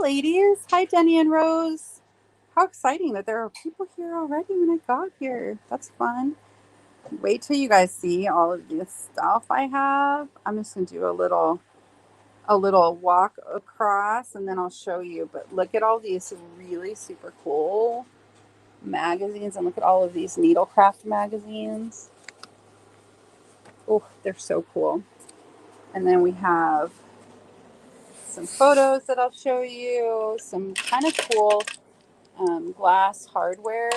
ladies. Hi, Jenny and Rose. How exciting that there are people here already when I got here. That's fun. Wait till you guys see all of this stuff I have. I'm just going to do a little walk across and then I'll show you. But look at all these really super cool magazines and look at all of these needlecraft magazines. Oh, they're so cool. And then we have some photos that I'll show you, some kind of cool glass hardware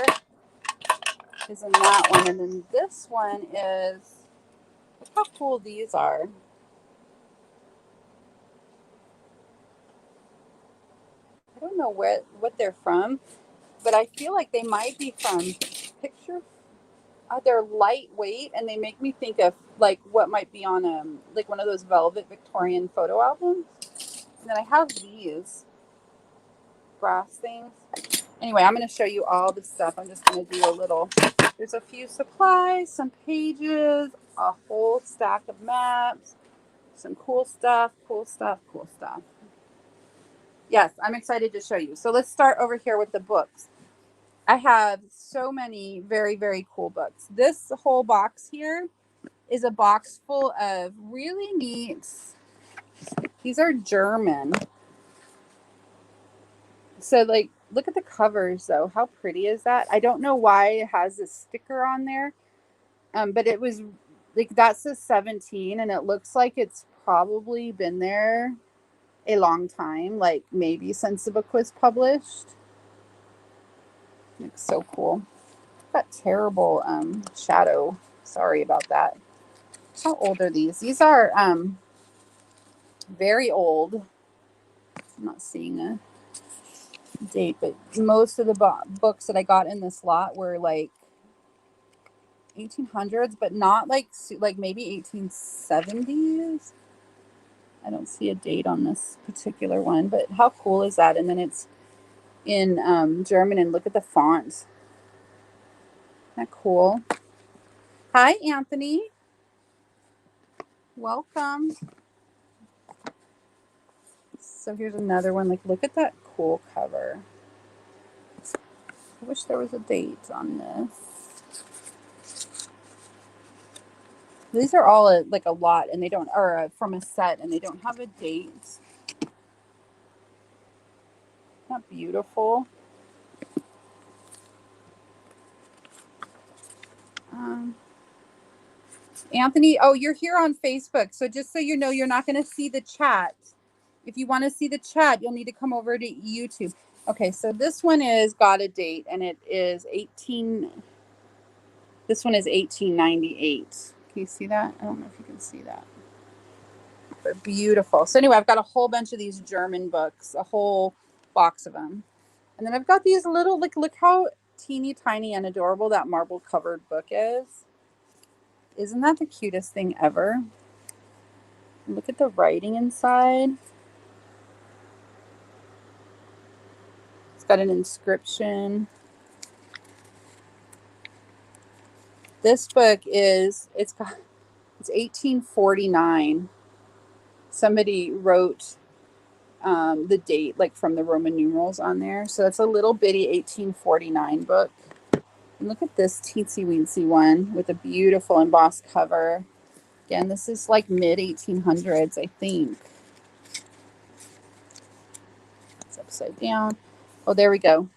is in that one. And then this one is, look how cool these are. I don't know what they're from, but I feel like they might be from picture. They're lightweight and they make me think of like what might be on like one of those velvet Victorian photo albums. And then I have these brass things. Anyway, I'm going to show you all the stuff. I'm just going to do a little. There's a few supplies, some pages, a whole stack of maps, some cool stuff, cool stuff, cool stuff. Yes, I'm excited to show you. So let's start over here with the books. I have so many very, very cool books. This whole box here is a box full of really neat. These are German. So like, look at the covers though. How pretty is that? I don't know why it has this sticker on there. But it was like, that says 17 and it looks like it's probably been there a long time, like maybe since the book was published. It's so cool. Got terrible shadow. Sorry about that. How old are these? These are very old. I'm not seeing a date, but most of the books that I got in this lot were like 1800s, but not like maybe 1870s. I don't see a date on this particular one, but how cool is that? And then it's in German, and look at the font. Isn't that cool? Hi, Anthony. Welcome. So here's another one. Like, look at that cool cover. I wish there was a date on this. These are all like a lot, and they don't, or from a set, and they don't have a date. Isn't that beautiful? Anthony, oh, you're here on Facebook. So just so you know, you're not going to see the chat. If you want to see the chat, you'll need to come over to YouTube. Okay, so this one is got a date, and it is this one is 1898. Can you see that? I don't know if you can see that. But beautiful. So anyway, I've got a whole bunch of these German books, a whole box of them. And then I've got these little, like, look how teeny tiny and adorable that marble covered book is. Isn't that the cutest thing ever? Look at the writing inside. It's got an inscription. This book it's 1849. Somebody wrote the date like from the Roman numerals on there. So that's a little bitty 1849 book. And look at this teensy weensy one with a beautiful embossed cover. Again, this is like mid 1800s, I think. It's upside down. Oh, there we go.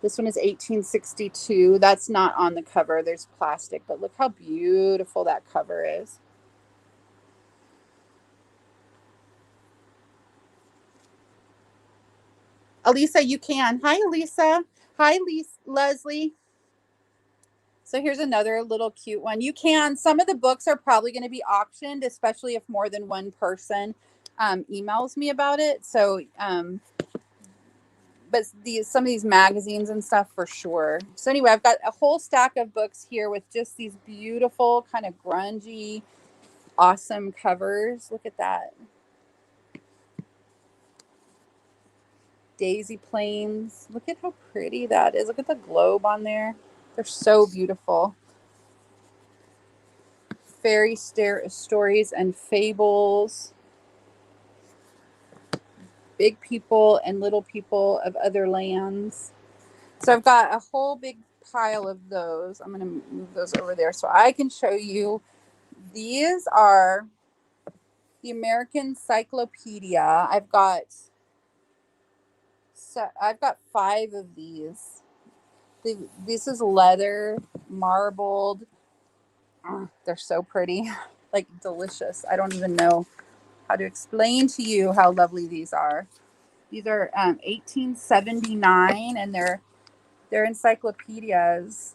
This one is 1862. That's not on the cover. There's plastic, but look how beautiful that cover is. Elisa, you can. Hi, Elisa. Hi, Leslie. So here's another little cute one. You can. Some of the books are probably going to be auctioned, especially if more than one person emails me about it. So, but some of these magazines and stuff for sure. So anyway, I've got a whole stack of books here with just these beautiful kind of grungy, awesome covers. Look at that. Daisy Plains. Look at how pretty that is. Look at the globe on there. They're so beautiful. Fairy stories and fables. big people and little people of other lands. So I've got a whole big pile of those. I'm going to move those over there so I can show you. These are the American Encyclopedia. I've got 5 of these. This is leather, marbled. They're so pretty, like delicious. I don't even know how to explain to you how lovely these are. These are 1879, and they're encyclopedias.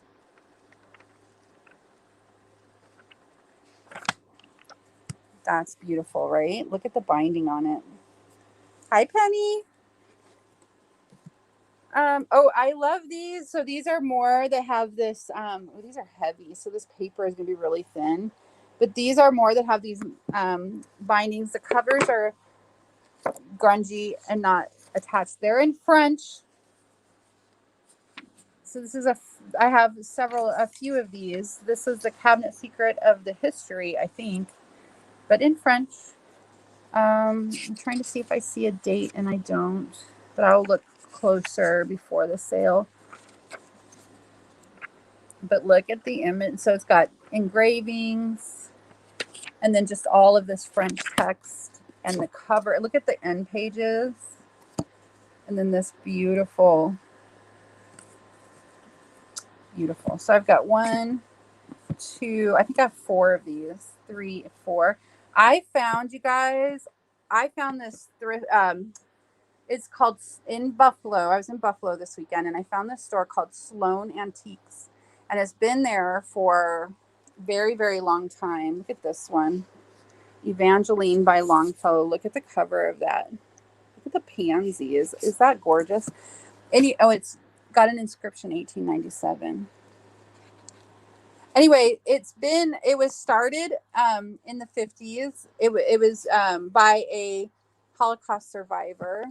That's beautiful, right? Look at the binding on it. Hi, Penny. Oh, I love these. So these are more that have this, these are heavy. So this paper is going to be really thin. But these are more that have these bindings. The covers are grungy and not attached. They're in French. So this is I have a few of these. This is the Cabinet Secret of the History, I think, but in French. I'm trying to see if I see a date, and I don't, but I'll look closer before the sale. But look at the image. So it's got engravings and then just all of this French text and the cover. Look at the end pages. And then this beautiful. So I've got 1, 2, I think I have 4 of these. 3, 4. I found this thrift. It's called in Buffalo. I was in Buffalo this weekend, and I found this store called Sloan Antiques, and it's been there for very, very long time. Look at this one, Evangeline by Longfellow. Look at the cover of that. Look at the pansy. Is that gorgeous? And it's got an inscription, 1897. Anyway, it was started in the 50s. It was by a Holocaust survivor.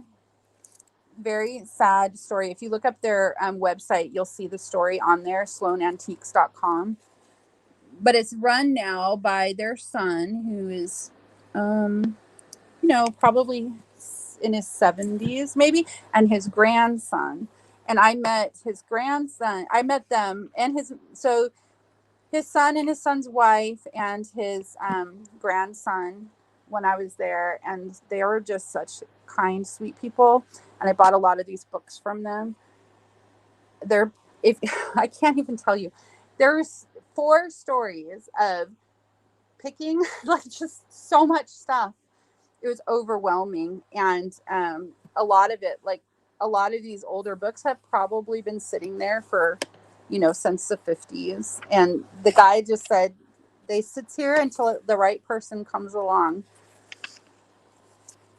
Very sad story. If you look up their website, you'll see the story on there, sloanantiques.com. But it's run now by their son, who is, probably in his 70s, maybe, and his grandson. And I met his grandson. I met them and his son and his son's wife and his grandson when I was there, and they were just such kind, sweet people. And I bought a lot of these books from them. I can't even tell you, there's 4 stories of picking like just so much stuff. It was overwhelming, and a lot of these older books have probably been sitting there for since the 50s. And the guy just said they sit here until the right person comes along.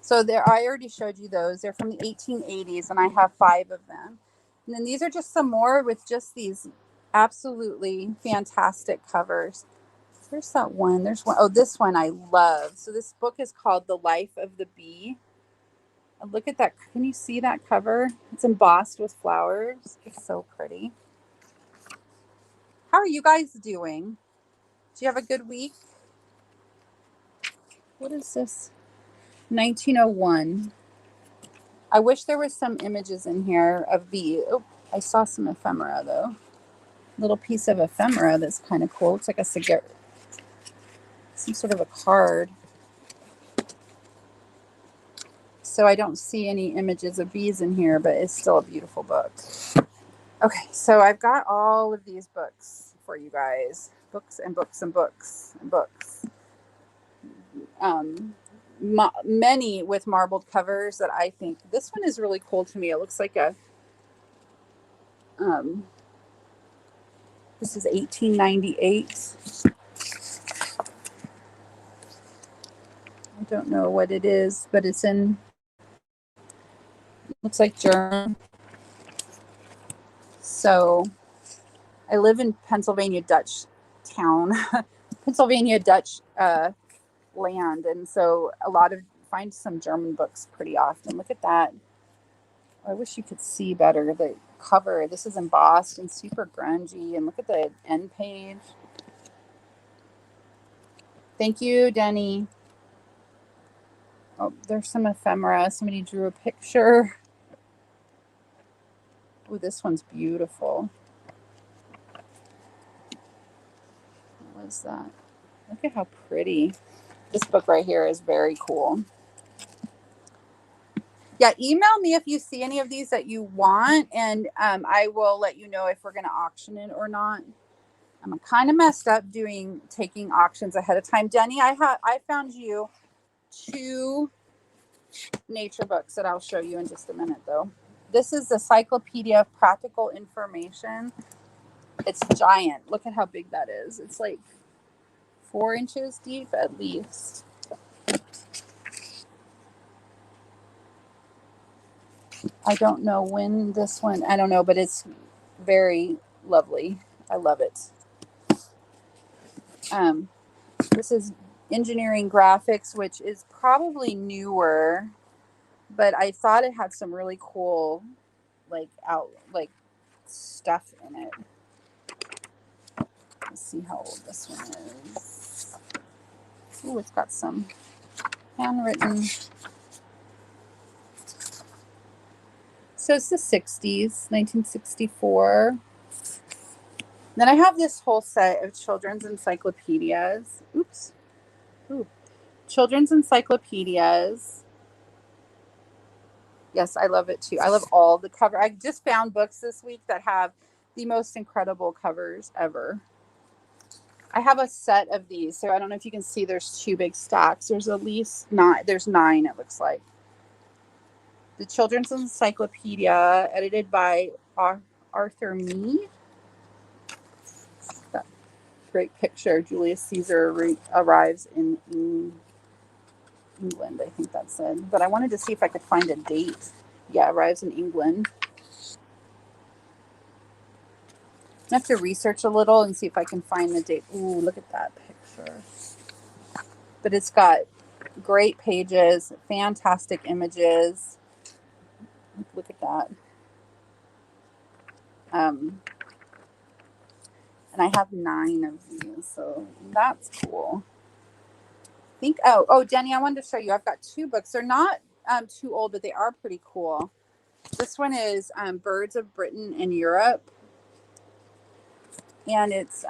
So I already showed you those. They're from the 1880s, and I have 5 of them. And then these are just some more with just these absolutely fantastic covers. There's that one. There's one. Oh, this one I love. So this book is called The Life of the Bee. And look at that. Can you see that cover? It's embossed with flowers. It's so pretty. How are you guys doing? Do you have a good week? What is this? 1901. I wish there was some images in here of bee. Oh, I saw some ephemera though. Little piece of ephemera that's kind of cool. It's like a cigarette, some sort of a card. So I don't see any images of bees in here, but it's still a beautiful book. Okay, so I've got all of these books for you guys. Books and books and books and books. Many with marbled covers that I think this one is really cool to me. It looks like a this is 1898. I don't know what it is, but it's in, looks like German. So I live in Pennsylvania Dutch town, Pennsylvania Dutch land, and so find some German books pretty often. Look at that. I wish you could see better the cover. This is embossed and super grungy, and look at the end page. Thank you, Denny. Oh, there's some ephemera. Somebody drew a picture. Oh, this one's beautiful. What is that? Look at how pretty. This book right here is very cool. Yeah, email me if you see any of these that you want, and I will let you know if we're going to auction it or not. I'm kind of messed up taking auctions ahead of time. Denny, I found you 2 nature books that I'll show you in just a minute, though. This is the Encyclopedia of Practical Information. It's giant. Look at how big that is. It's like 4 inches deep at least. I don't know when this one, I don't know, but it's very lovely. I love it. This is engineering graphics, which is probably newer, but I thought it had some really cool stuff in it. Let's see how old this one is. Oh, it's got some handwritten. So it's the 60s, 1964. Then I have this whole set of children's encyclopedias. Oops. Ooh. Children's encyclopedias. Yes, I love it too. I love all the cover. I just found books this week that have the most incredible covers ever. I have a set of these, so I don't know if you can see there's 2 big stacks. There's at least 9. There's 9, it looks like. The Children's Encyclopedia, edited by Arthur Mee. That great picture. Julius Caesar arrives in England, I think that said. But I wanted to see if I could find a date. Yeah, arrives in England. I have to research a little and see if I can find the date. Ooh, look at that picture. But it's got great pages, fantastic images. Look at that. And I have 9 of these, so that's cool. Jenny, I wanted to show you. I've got 2 books. They're not too old, but they are pretty cool. This one is Birds of Britain and Europe. And it's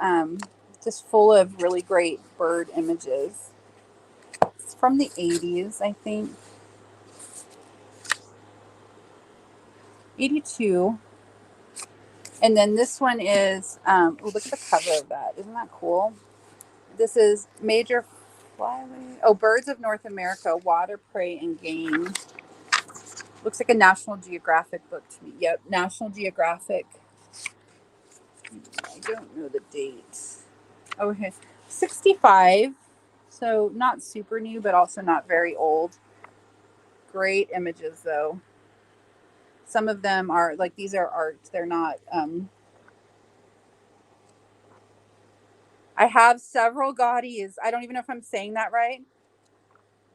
just full of really great bird images. It's from the 80s, I think. 82. And then this one is, look at the cover of that. Isn't that cool? This is Major Flyway. Oh, Birds of North America, Water, Prey, and Game. Looks like a National Geographic book to me. Yep, National Geographic. I don't know the date. Oh, okay. 65. So not super new, but also not very old. Great images, though. Some of them are, like, these are art. They're not... I have several Gaudis. I don't even know if I'm saying that right.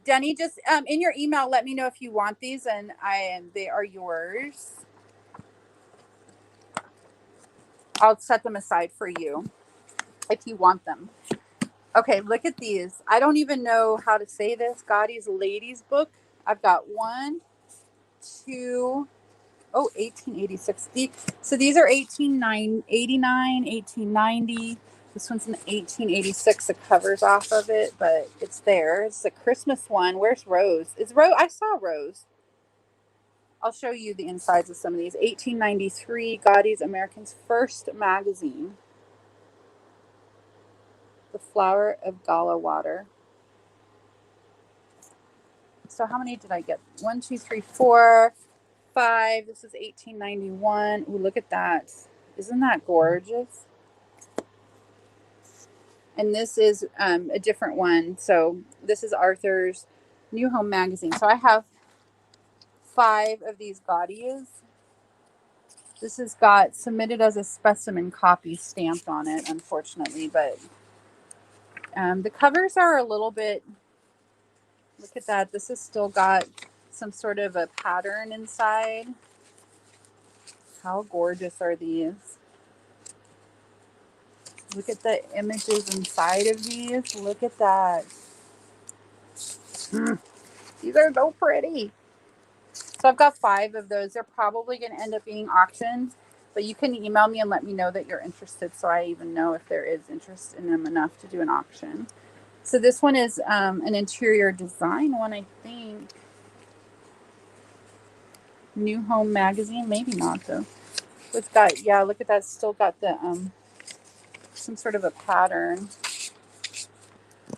Denny, just in your email, let me know if you want these, and they are yours. I'll set them aside for you if you want them. Okay, look at these. I don't even know how to say this. Gaudi's Ladies Book. I've got 1, 2, 1886. So these are 1889, 1890. This one's in 1886. The cover's off of it, but it's there. It's a Christmas one. Where's Rose? I saw Rose. I'll show you the insides of some of these. 1893, Gaudi's American's first magazine. The Flower of Gala Water. So how many did I get? 1, 2, 3, 4, 5. This is 1891. Ooh, look at that. Isn't that gorgeous? And this is a different one. So this is Arthur's New Home Magazine. So I have 5 of these Gaudis. This has got submitted as a specimen copy stamped on it, unfortunately. But the covers are a little bit... Look at that. This has still got some sort of a pattern inside. How gorgeous are these? Look at the images inside of these. Look at that. These are so pretty. So I've got 5 of those. They're probably going to end up being auctions, but you can email me and let me know that you're interested so I even know if there is interest in them enough to do an auction. So this one is an interior design one, I think. New Home Magazine, maybe not though. It's got, yeah, look at that. It's still got the some sort of a pattern.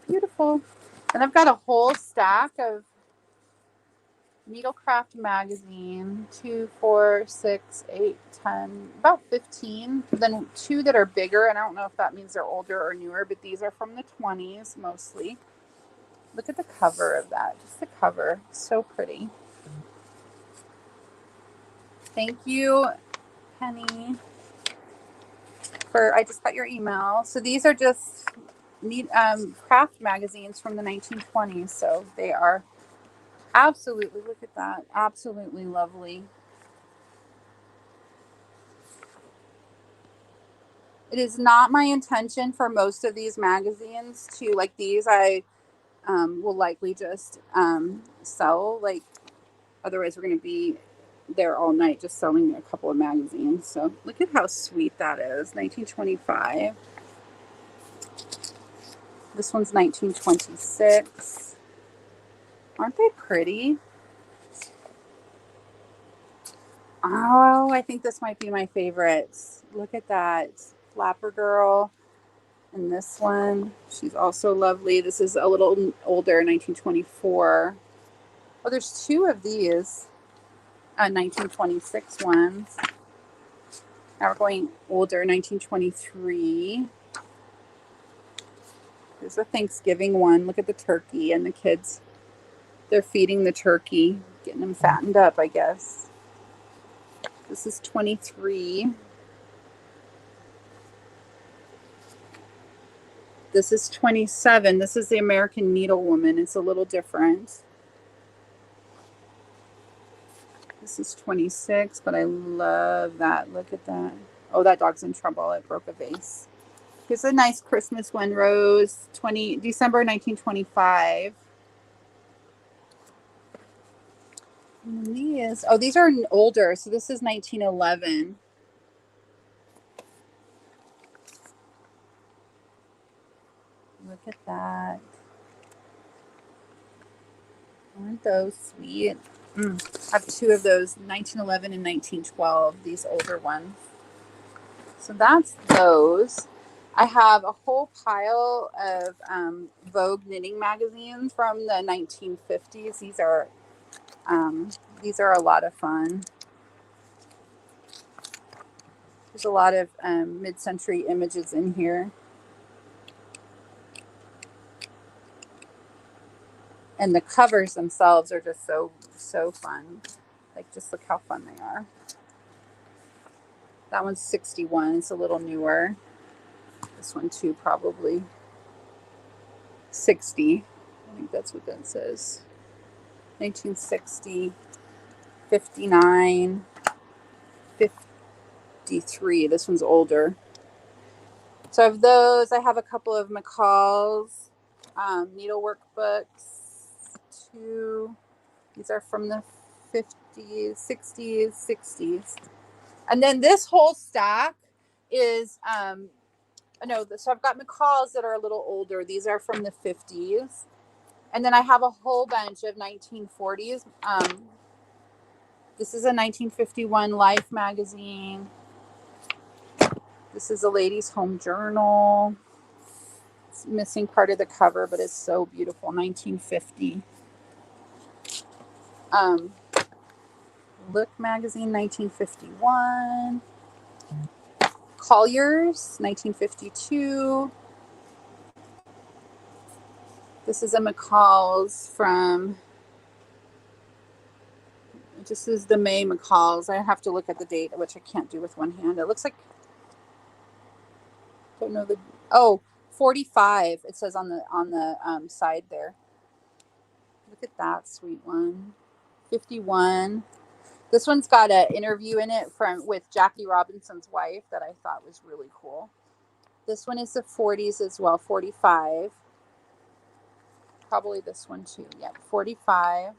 Beautiful. And I've got a whole stack of Needlecraft magazine. 2, 4, 6, 8, 10, about 15. Then 2 that are bigger, and I don't know if that means they're older or newer, but these are from the 20s mostly. Look at the cover of that. Just the cover. So pretty. Thank you, Penny. I just got your email. So these are just craft magazines from the 1920s. So they are absolutely, look at that, absolutely lovely. It is not my intention for most of these magazines to, like these, I will likely just sell. Like, otherwise we're going to be there all night just selling a couple of magazines. So look at how sweet that is. 1925. This one's 1926. Aren't they pretty? Oh, I think this might be my favorite. Look at that. Flapper Girl. And this one, she's also lovely. This is a little older, 1924. Oh, there's 2 of these 1926 ones. Now we're going older, 1923. There's a Thanksgiving one. Look at the turkey and the kids. They're feeding the turkey, getting them fattened up, I guess. This is 23. This is 27. This is the American Needlewoman. It's a little different. This is 26, but I love that. Look at that. Oh, that dog's in trouble. It broke a vase. Here's a nice Christmas one, Rose. December 1925. And these are older. So this is 1911. Look at that. Aren't those sweet? I have 2 of those, 1911 and 1912, these older ones. So that's those. I have a whole pile of Vogue Knitting Magazines from the 1950s. These are a lot of fun. There's a lot of mid-century images in here. And the covers themselves are just so fun. Like, just look how fun they are. That one's 61. It's a little newer. This one too, probably 60. I think that's what that says. 1960, 59, 53. This one's older. So of those, I have a couple of McCall's needlework books. 2. These are from the 50s, 60s, 60s. And then this whole stack is, so I've got McCall's that are a little older. These are from the 50s. And then I have a whole bunch of 1940s. This is a 1951 Life magazine. This is a ladies' home journal. It's missing part of the cover, but it's so beautiful. 1950. Look magazine, 1951. Collier's, 1952. This is a McCall's from, this is the May McCall's. I have to look at the date, which I can't do with one hand. It looks like, don't know 45. It says on the side there. Look at that sweet one. 51. This one's got an interview in it with Jackie Robinson's wife that I thought was really cool. This one is the 40s as well, 45. probably this one too. Yep, 45,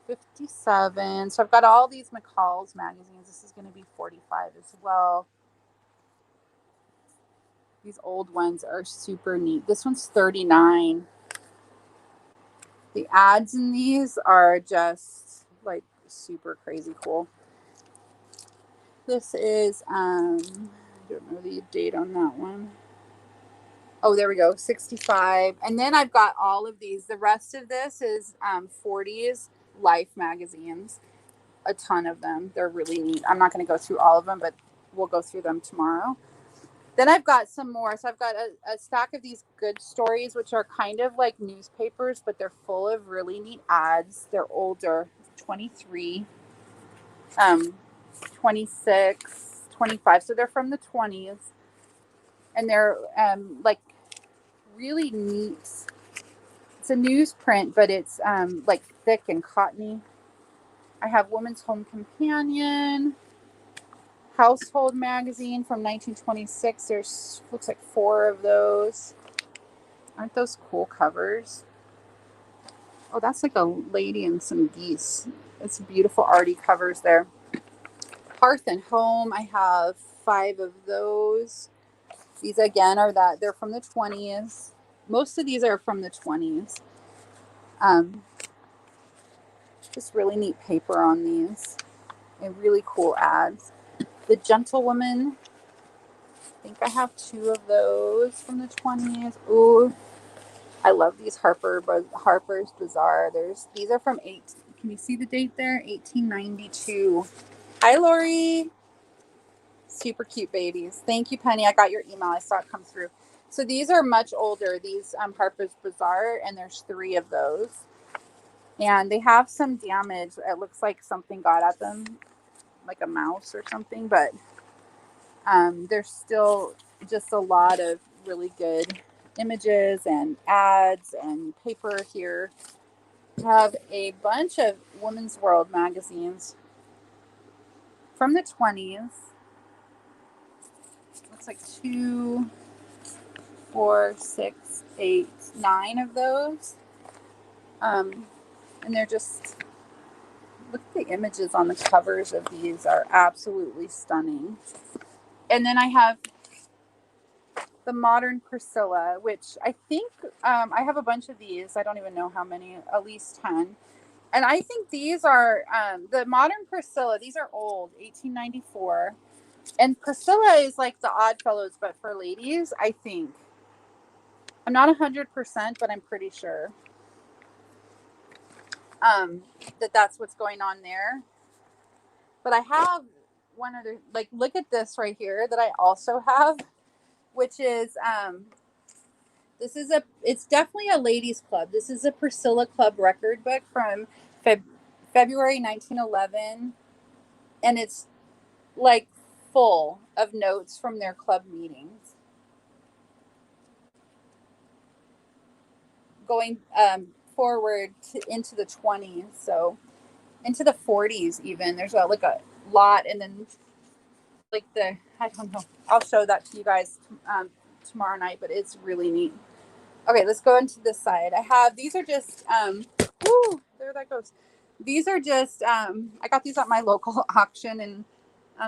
57. So I've got all these McCall's magazines. This is going to be 45 as well. These old ones are super neat. This one's 39. The ads in these are just like super crazy cool. This is, I don't know the date on that one. Oh, there we go, 65. And then I've got all of these. The rest of this is 40s Life magazines. A ton of them. They're really neat. I'm not going to go through all of them, but we'll go through them tomorrow. Then I've got some more. So I've got a stack of these good stories, which are kind of like newspapers, but they're full of really neat ads. They're older, 23, 26, 25. So they're from the 20s. And they're like really neat. It's a newsprint, but it's like thick and cottony. I have Woman's Home Companion, Household Magazine from 1926. There's looks like 4 of those. Aren't those cool covers? Oh, that's like a lady and some geese. It's beautiful arty covers there. Hearth and Home, I have 5 of those. These again are they're from the 20s. Most of these are from the 20s. Just really neat paper on these and really cool ads. The Gentlewoman, I think I have 2 of those from the 20s. Ooh, I love these Harper's Bazaar. These are from can you see the date there? 1892. Hi, Lori. Super cute babies. Thank you, Penny. I got your email. I saw it come through. So these are much older. These Harper's Bazaar, and there's 3 of those. And they have some damage. It looks like something got at them, like a mouse or something. But there's still just a lot of really good images and ads and paper here. I have a bunch of Women's World magazines from the 20s. Looks like 2, 4, 6, 8, 9 of those. And they're just, look at the images on the covers of these are absolutely stunning. And then I have the Modern Priscilla, which I think I have a bunch of these. I don't even know how many, at least 10. And I think these are the Modern Priscilla. These are old, 1894. And Priscilla is like the Oddfellows, but for ladies, I think. I'm not 100%, but I'm pretty sure that's what's going on there. But I have one other, like, look at this right here that I also have, which is, it's definitely a ladies' club. This is a Priscilla Club record book from February 1911. And it's like full of notes from their club meetings. Going forward into the 20s, so into the 40s even. There's a lot, and then like I don't know. I'll show that to you guys tomorrow night, but it's really neat. Okay, let's go into this side. These are just, there that goes. These are just, I got these at my local auction, and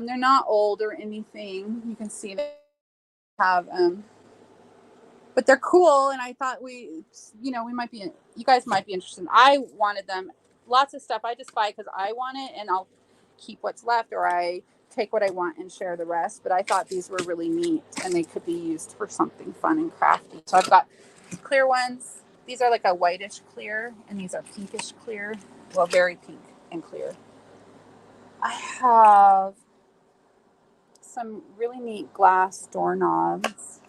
they're not old or anything. You can see they have, but they're cool, and I thought you guys might be interested. I wanted them. Lots of stuff I just buy because I want it, and I'll keep what's left, or I take what I want and share the rest. But I thought these were really neat, and they could be used for something fun and crafty. So I've got clear ones. These are like a whitish clear, and these are pinkish clear. Well, very pink and clear. I have some really neat glass doorknobs.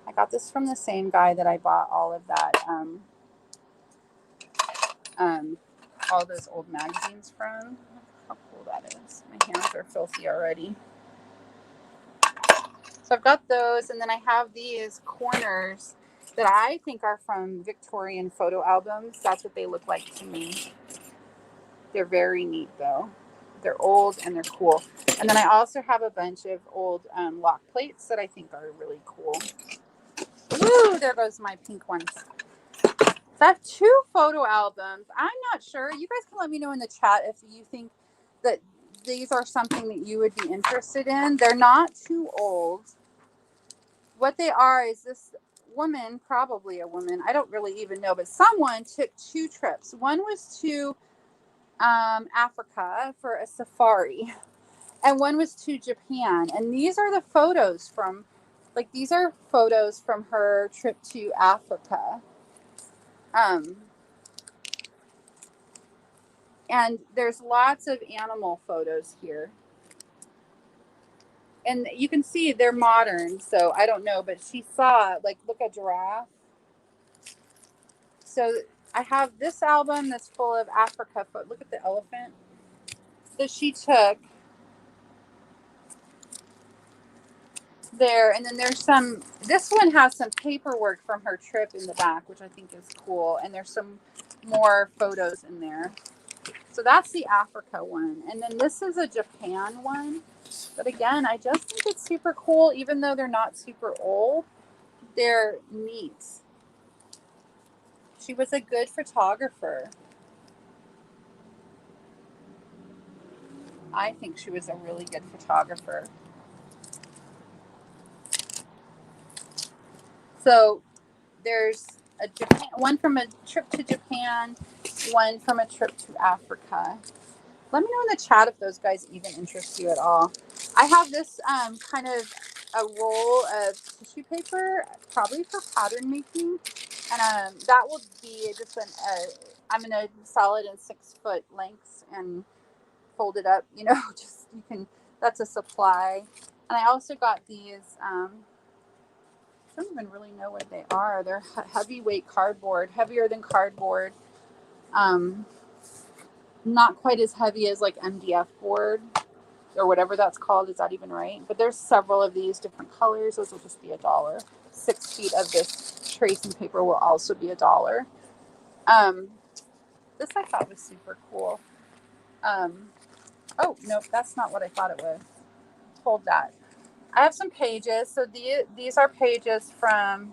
I got this from the same guy that I bought all of that, all those old magazines from. How cool that is. My hands are filthy already. So I've got those, and then I have these corners that I think are from Victorian photo albums. That's what they look like to me. They're very neat, though. They're old and they're cool. And then I also have a bunch of old lock plates that I think are really cool. Woo, there goes my pink ones. So I have 2 photo albums. I'm not sure. You guys can let me know in the chat if you think that these are something that you would be interested in. They're not too old. What they are is this woman, probably a woman, I don't really even know, but someone took 2 trips. One was to Africa for a safari, and one was to Japan. And these are the photos from, like, these are photos from her trip to Africa. And there's lots of animal photos here. And you can see they're modern, so I don't know, but she saw, like, look, a giraffe. So I have this album that's full of Africa. Look at the elephant that she took there. And then there's some, this one has some paperwork from her trip in the back, which I think is cool. And there's some more photos in there. So that's the Africa one. And then this is a Japan one. But again, I just think it's super cool, even though they're not super old. They're neat. She was a good photographer. I think she was a really good photographer. So there's a Japan, one from a trip to Japan, one from a trip to Africa. Let me know in the chat if those guys even interest you at all. I have this kind of a roll of tissue paper, probably for pattern making. And that will be just I'm going to sell it in 6-foot lengths and fold it up, you know, just, you can, that's a supply. And I also got these, I don't even really know what they are. They're heavyweight cardboard, heavier than cardboard. Not quite as heavy as like MDF board or whatever that's called. Is that even right? But there's several of these different colors. Those will just be $1. 6 feet of this tracing paper will also be $1. This I thought was super cool. Oh, nope, that's not what I thought it was. Hold that. I have some pages. So these are pages from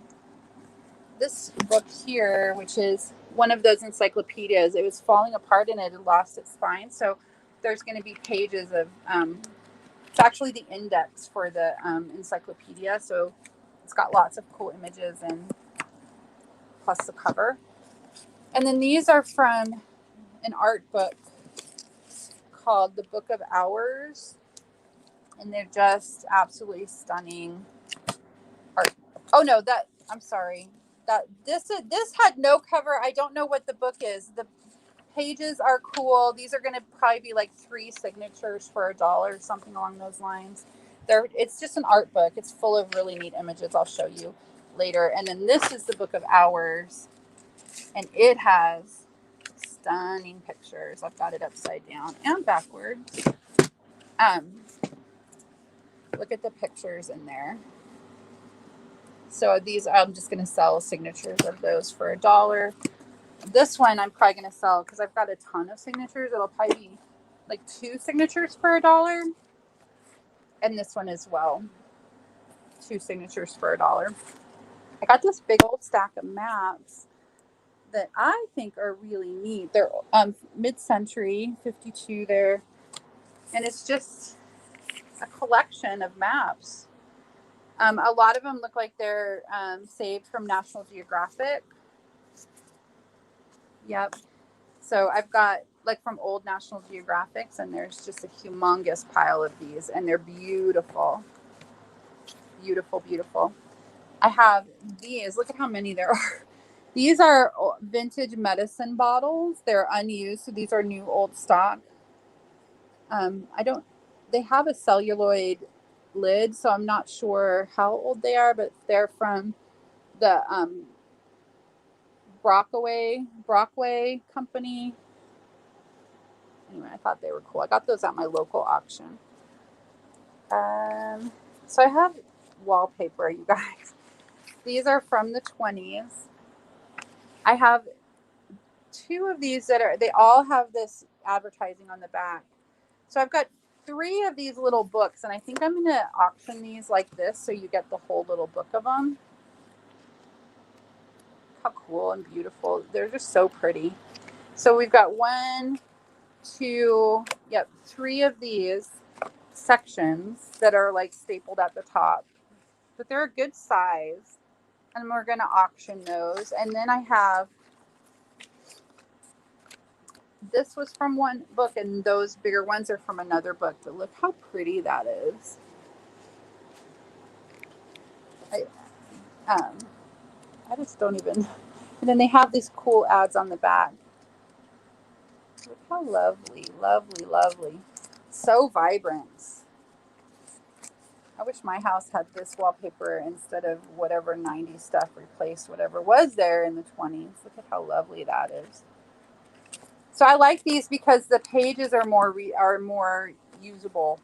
this book here, which is one of those encyclopedias. It was falling apart and it had lost its spine. So there's going to be pages of, it's actually the index for the encyclopedia. So it's got lots of cool images and plus the cover. And then these are from an art book called The Book of Hours. And they're just absolutely stunning art. Oh no, I'm sorry. This had no cover. I don't know what the book is. The pages are cool. These are going to probably be like 3 signatures for $1, something along those lines. It's just an art book. It's full of really neat images. I'll show you later. And then this is the Book of Hours, and it has stunning pictures. I've got it upside down and backwards. Look at the pictures in there. So these, I'm just going to sell signatures of those for $1. This one I'm probably going to sell because I've got a ton of signatures. It'll probably be like 2 signatures for $1. And this one as well. 2 signatures for $1. I got this big old stack of maps that I think are really neat. They're mid-century, 52 there. And it's just a collection of maps. A lot of them look like they're saved from National Geographic. Yep. So I've got like from old National Geographics, and there's just a humongous pile of these, and they're beautiful. Beautiful, beautiful. I have these. Look at how many there are. These are vintage medicine bottles. They're unused, so these are new old stock. They have a celluloid lid, so I'm not sure how old they are, but they're from the Brockway company. Anyway, I thought they were cool. I got those at my local auction. So I have wallpaper, you guys. These are from the 20s. I have 2 of these they all have this advertising on the back. So I've got 3 of these little books, and I think I'm going to auction these like this so you get the whole little book of them. how cool and beautiful. They're just so pretty. So we've got 1, 2, yep, 3 of these sections that are like stapled at the top, but they're a good size, and we're going to auction those. And then I have, this was from one book, and those bigger ones are from another book, but look how pretty that is. I just don't even, and then they have these cool ads on the back. Look how lovely, lovely, lovely. So vibrant. I wish my house had this wallpaper instead of whatever 90s stuff replaced whatever was there in the 20s. Look at how lovely that is. So I like these because the pages are more usable,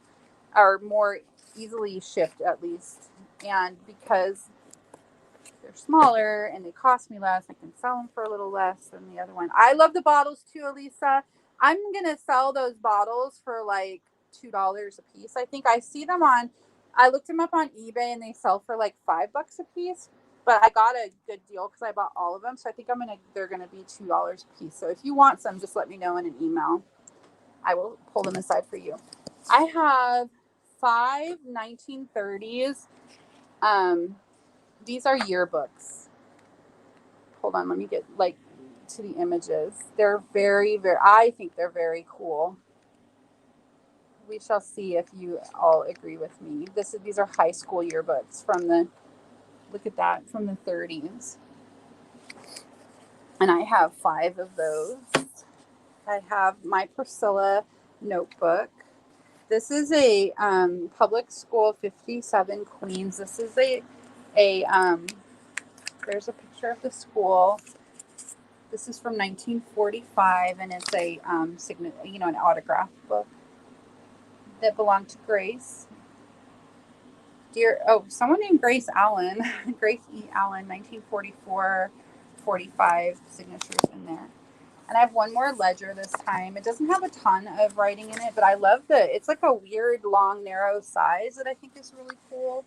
are more easily shipped at least, and because they're smaller and they cost me less, I can sell them for a little less than the other one. I love the bottles too, Elisa. I'm gonna sell those bottles for like $2 a piece. I think I see them on. I looked them up on eBay and they sell for like $5 a piece. But I got a good deal because I bought all of them. So I think they're gonna be $2 a piece. So if you want some, just let me know in an email. I will pull them aside for you. I have 5 1930s. These are yearbooks. Hold on, let me get like to the images. They're very, very, I think they're very cool. We shall see if you all agree with me. These are high school yearbooks from the, look at that, from the 30s. And I have 5 of those. I have my Priscilla notebook. This is a public school 57 Queens. This is there's a picture of the school. This is from 1945, and it's a an autograph book that belonged to Grace. Someone named Grace Allen, Grace E. Allen, 1944, 45 signatures in there. And I have one more ledger this time. It doesn't have a ton of writing in it, but I love it's like a weird, long, narrow size that I think is really cool.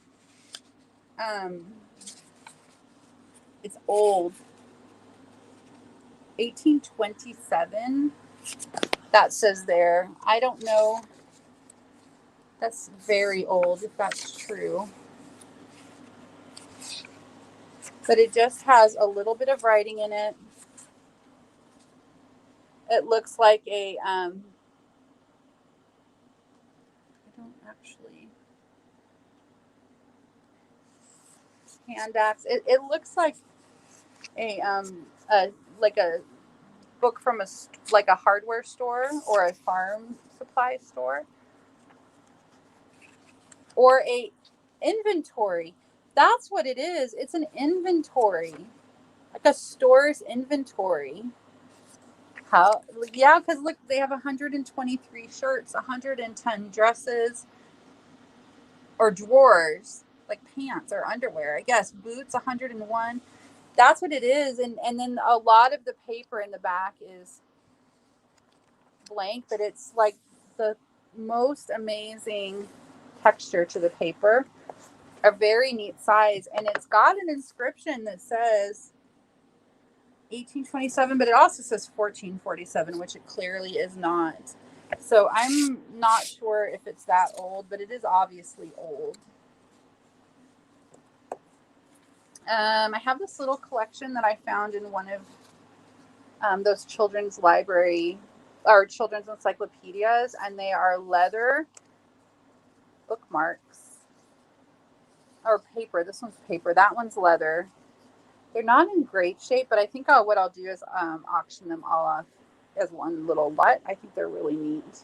It's old. 1827. That says there. I don't know. That's very old, if that's true. But it just has a little bit of writing in it. It looks like I don't actually, hand axe. It looks like a book from a hardware store or a farm supply store, or a inventory. That's what it is. It's an inventory, like a store's inventory. How? Yeah, because look, they have 123 shirts, 110 dresses or drawers, like pants or underwear, I guess. Boots, 101. That's what it is. And then a lot of the paper in the back is blank, but it's like the most amazing texture to the paper. A very neat size, and it's got an inscription that says 1827, but it also says 1447, which it clearly is not. So I'm not sure if it's that old, but it is obviously old. I have this little collection that I found in one of those children's library or children's encyclopedias, and they are leather bookmarks or paper. This one's paper. That one's leather. They're not in great shape, but I think what I'll do is auction them all off as one little lot. I think they're really neat.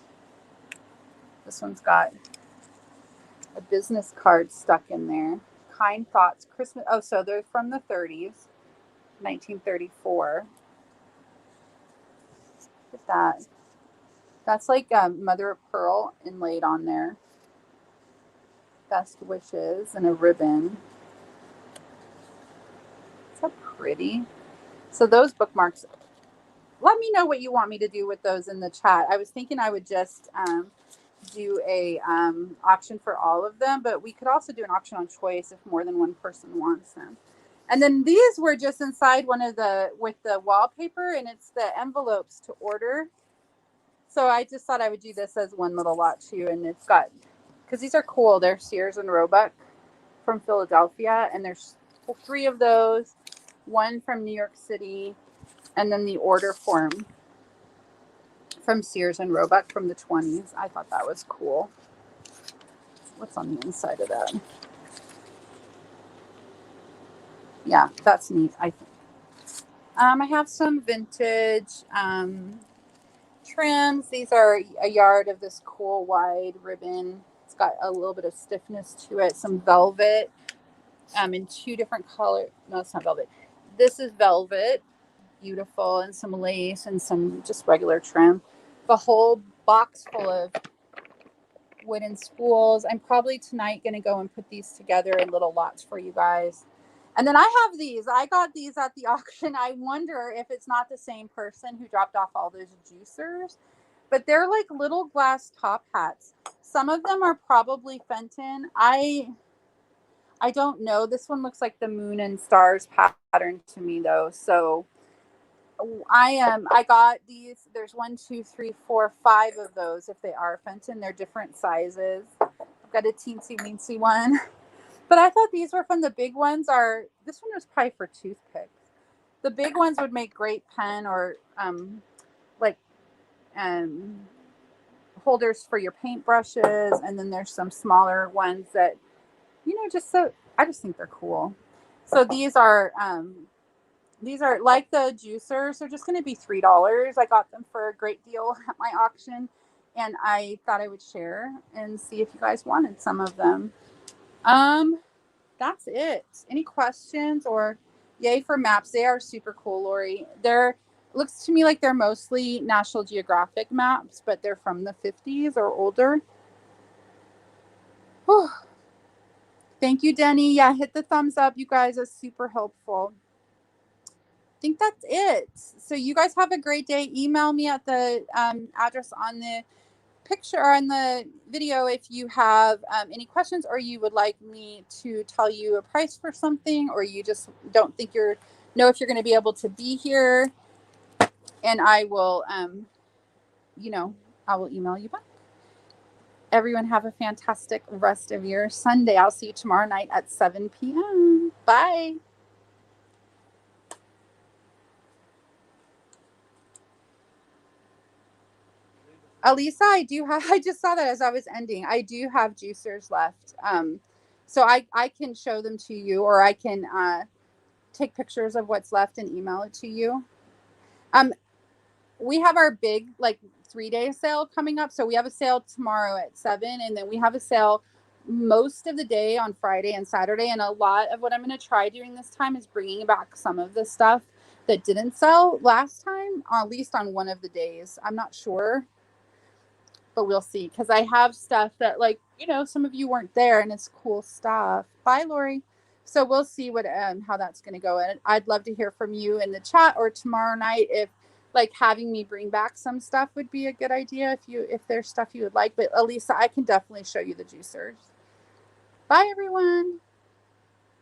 This one's got a business card stuck in there. Kind Thoughts, Christmas. Oh, so they're from the 30s, 1934. Look at that. That's like mother of pearl inlaid on there. Best wishes and a ribbon. Is that pretty? So those bookmarks, let me know what you want me to do with those in the chat. I was thinking I would just do a auction for all of them, but we could also do an auction on choice if more than one person wants them. And then these were just inside one of the, with the wallpaper, and it's the envelopes to order. So I just thought I would do this as one little lot too. And it's got, because these are cool. They're Sears and Roebuck from Philadelphia. And there's 3 of those, one from New York City, and then the order form from Sears and Roebuck from the 20s. I thought that was cool. What's on the inside of that? Yeah, that's neat, I think. I have some vintage trims. These are a yard of this cool wide ribbon. It's got a little bit of stiffness to it. Some velvet in 2 different colors. No, it's not velvet. This is velvet, beautiful, and some lace and some just regular trim. The whole box full of wooden spools. I'm probably tonight going to go and put these together in little lots for you guys. And then I have these. I got these at the auction. I wonder if it's not the same person who dropped off all those juicers, but they're like little glass top hats. Some of them are probably Fenton. I don't know. This one looks like the moon and stars pattern to me though. So I got these. There's 1, 2, 3, 4, 5 of those. If they are Fenton, they're different sizes. I've got a teensy weensy one. But I thought these were fun. The big ones are, this one was probably for toothpicks. The big ones would make great pen or like holders for your paintbrushes. And then there's some smaller ones that, just so, I just think they're cool. So these are like the juicers. They're just going to be $3. I got them for a great deal at my auction. And I thought I would share and see if you guys wanted some of them. That's it. Any questions? Or yay for maps? They are super cool, Lori. Looks to me like they're mostly National Geographic maps, but they're from the 50s or older. Whew. Thank you, Denny. Yeah, hit the thumbs up, you guys. It's super helpful. I think that's it. So you guys have a great day. Email me at the address on the picture or in the video if you have any questions, or you would like me to tell you a price for something, or you just don't think know if you're going to be able to be here, and I will I will email you back. Everyone have a fantastic rest of your Sunday. I'll see you tomorrow night at 7 p.m. Bye. Alisa, I just saw that as I was ending. I do have juicers left. So I can show them to you, or I can take pictures of what's left and email it to you. We have our big 3-day sale coming up. So we have a sale tomorrow at 7, and then we have a sale most of the day on Friday and Saturday. And a lot of what I'm going to try during this time is bringing back some of the stuff that didn't sell last time, at least on one of the days. I'm not sure, but we'll see, because I have stuff that some of you weren't there, and it's cool stuff. Bye, Lori. So we'll see what how that's going to go. And I'd love to hear from you in the chat, or tomorrow night if having me bring back some stuff would be a good idea, if there's stuff you would like. But Alisa, I can definitely show you the juicers. Bye, everyone.